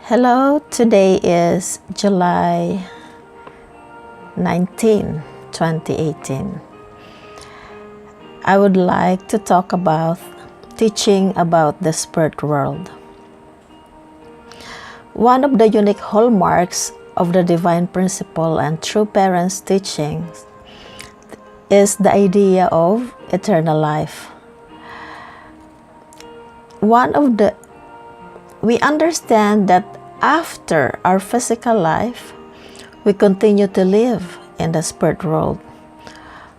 Hello, today is July 19, 2018. I would like to talk about teaching about the spirit world. One of the unique hallmarks of the divine principle and true parents' teachings is the idea of eternal life. We understand that after our physical life, we continue to live in the spirit world.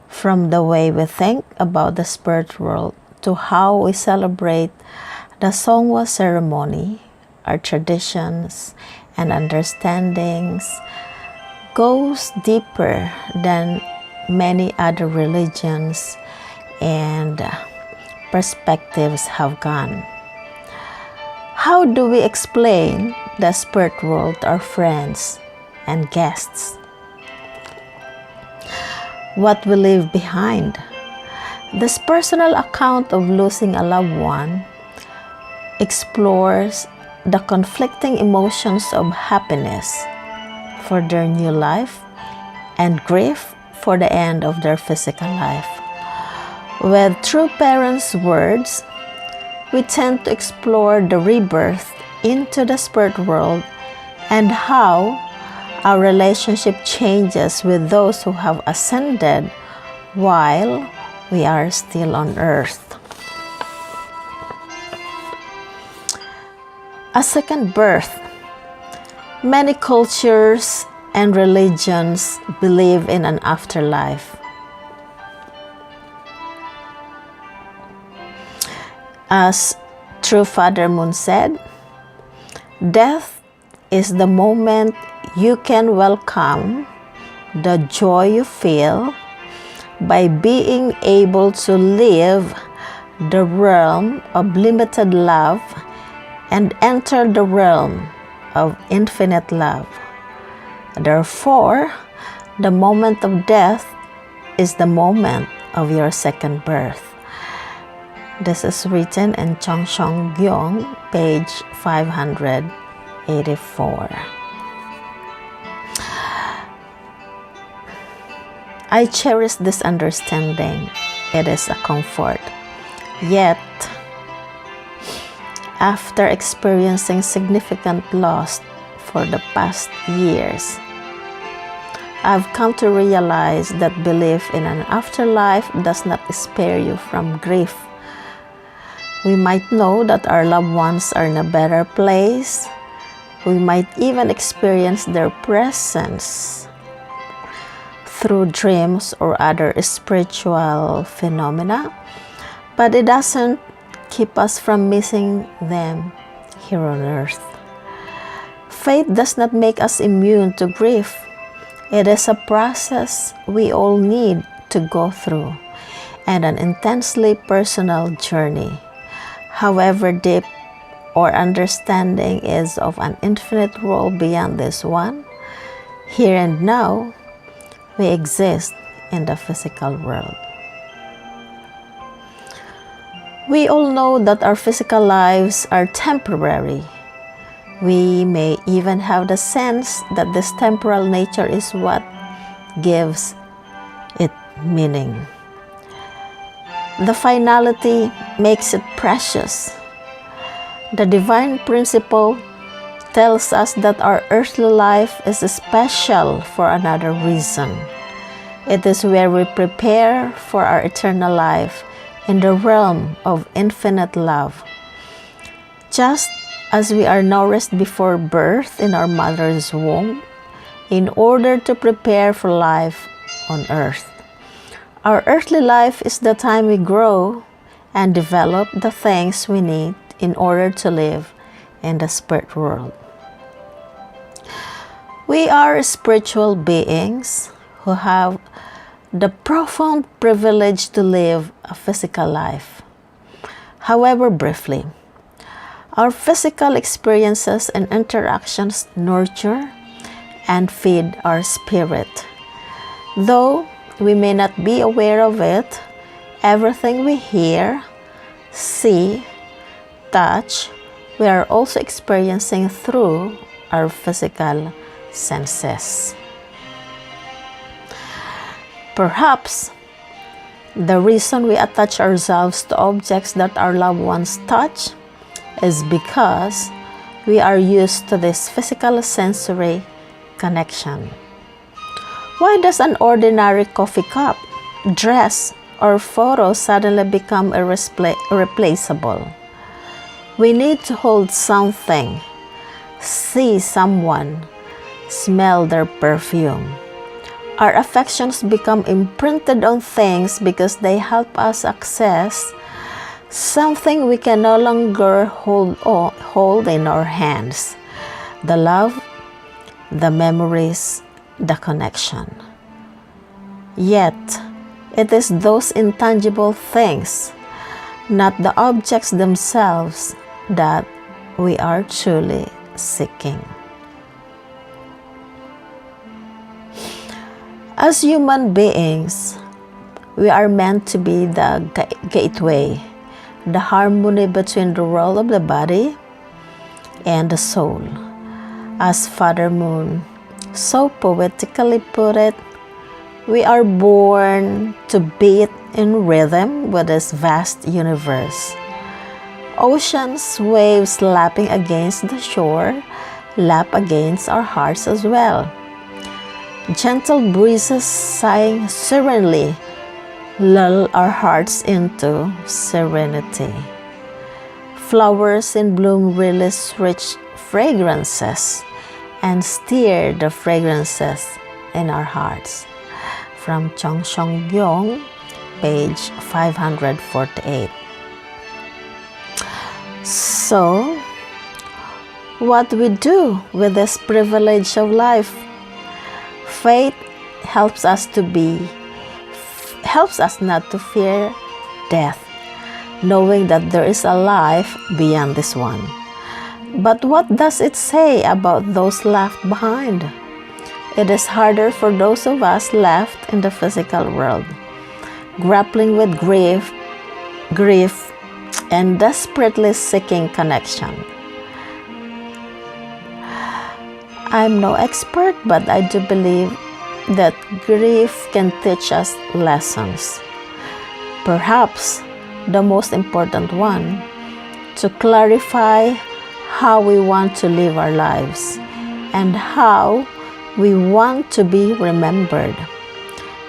From the way we think about the spirit world to how we celebrate the Songwa ceremony, our traditions and understandings goes deeper than many other religions and perspectives have gone. How do we explain the spirit world to our friends and guests? What we leave behind? This personal account of losing a loved one explores the conflicting emotions of happiness for their new life and grief for the end of their physical life. With true parents' words, we tend to explore the rebirth into the spirit world and how our relationship changes with those who have ascended while we are still on earth. A second birth. Many cultures and religions believe in an afterlife. As True Father Moon said, death is the moment you can welcome the joy you feel by being able to live the realm of limited love and enter the realm of infinite love. Therefore, the moment of death is the moment of your second birth. This is written in Chongshong Gyong, page 584. I cherish this understanding. It is a comfort. Yet, after experiencing significant loss for the past years, I've come to realize that belief in an afterlife does not spare you from grief. We might know that our loved ones are in a better place. We might even experience their presence through dreams or other spiritual phenomena, but it doesn't keep us from missing them here on earth. Faith does not make us immune to grief. It is a process we all need to go through and an intensely personal journey. However deep our understanding is of an infinite world beyond this one, here and now, we exist in the physical world. We all know that our physical lives are temporary. We may even have the sense that this temporal nature is what gives it meaning. The finality makes it precious. The divine principle tells us that our earthly life is special for another reason. It is where we prepare for our eternal life in the realm of infinite love. Just as we are nourished before birth in our mother's womb, in order to prepare for life on earth. Our earthly life is the time we grow and develop the things we need in order to live in the spirit world. We are spiritual beings who have the profound privilege to live a physical life. However briefly, our physical experiences and interactions nurture and feed our spirit. Though we may not be aware of it, everything we hear, see, touch, we are also experiencing through our physical senses. Perhaps the reason we attach ourselves to objects that our loved ones touch is because we are used to this physical sensory connection. Why does an ordinary coffee cup, dress, or photo suddenly become irreplaceable? We need to hold something, see someone, smell their perfume. Our affections become imprinted on things because they help us access something we can no longer hold in our hands: the love, the memories, the connection. Yet, it is those intangible things, not the objects themselves, that we are truly seeking. As human beings, we are meant to be the gateway, the harmony between the world of the body and the soul. As Father Moon so poetically put it, we are born to beat in rhythm with this vast universe. Oceans, waves lapping against the shore, lap against our hearts as well. Gentle breezes sighing serenely lull our hearts into serenity. Flowers in bloom release rich fragrances and stir the fragrances in our hearts. From Chong Shong Gyong, page 548. So, what we do with this privilege of life? Faith helps us not to fear death, knowing that there is a life beyond this one. But what does it say about those left behind? It is harder for those of us left in the physical world, grappling with grief, and desperately seeking connection. I'm no expert, but I do believe that grief can teach us lessons. Perhaps the most important one, to clarify how we want to live our lives and how we want to be remembered.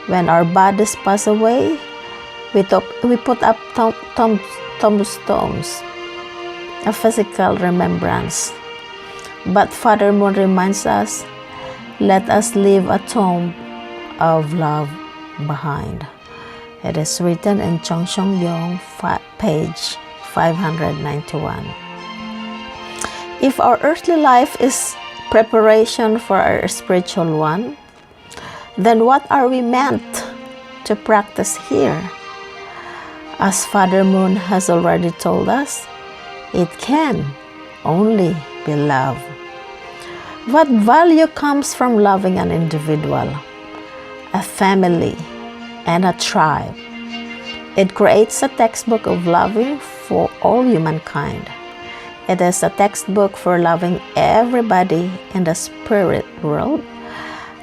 When our bodies pass away, we put up tombstones, a physical remembrance. But Father Moon reminds us, let us leave a tomb of love behind. It is written in Chong Shong Gyong, page 591. If our earthly life is preparation for our spiritual one, then what are we meant to practice here? As Father Moon has already told us, it can only be love. What value comes from loving an individual, a family, and a tribe? It creates a textbook of loving for all humankind. It is a textbook for loving everybody in the spirit world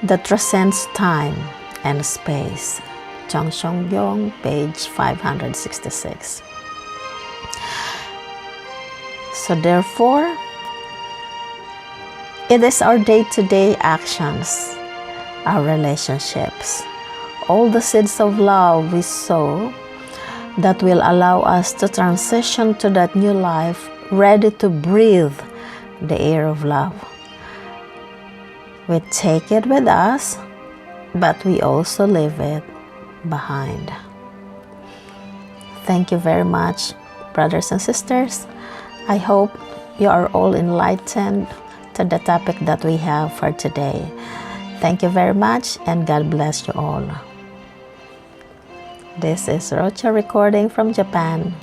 that transcends time and space. Chong Shong Gyong, page 566. So therefore, it is our day-to-day actions, our relationships, all the seeds of love we sow that will allow us to transition to that new life, ready to breathe the air of love. We take it with us, but we also leave it behind. Thank you very much, brothers and sisters. I hope you are all enlightened to the topic that we have for today. Thank you very much, and God bless you all. This is Rocha recording from Japan.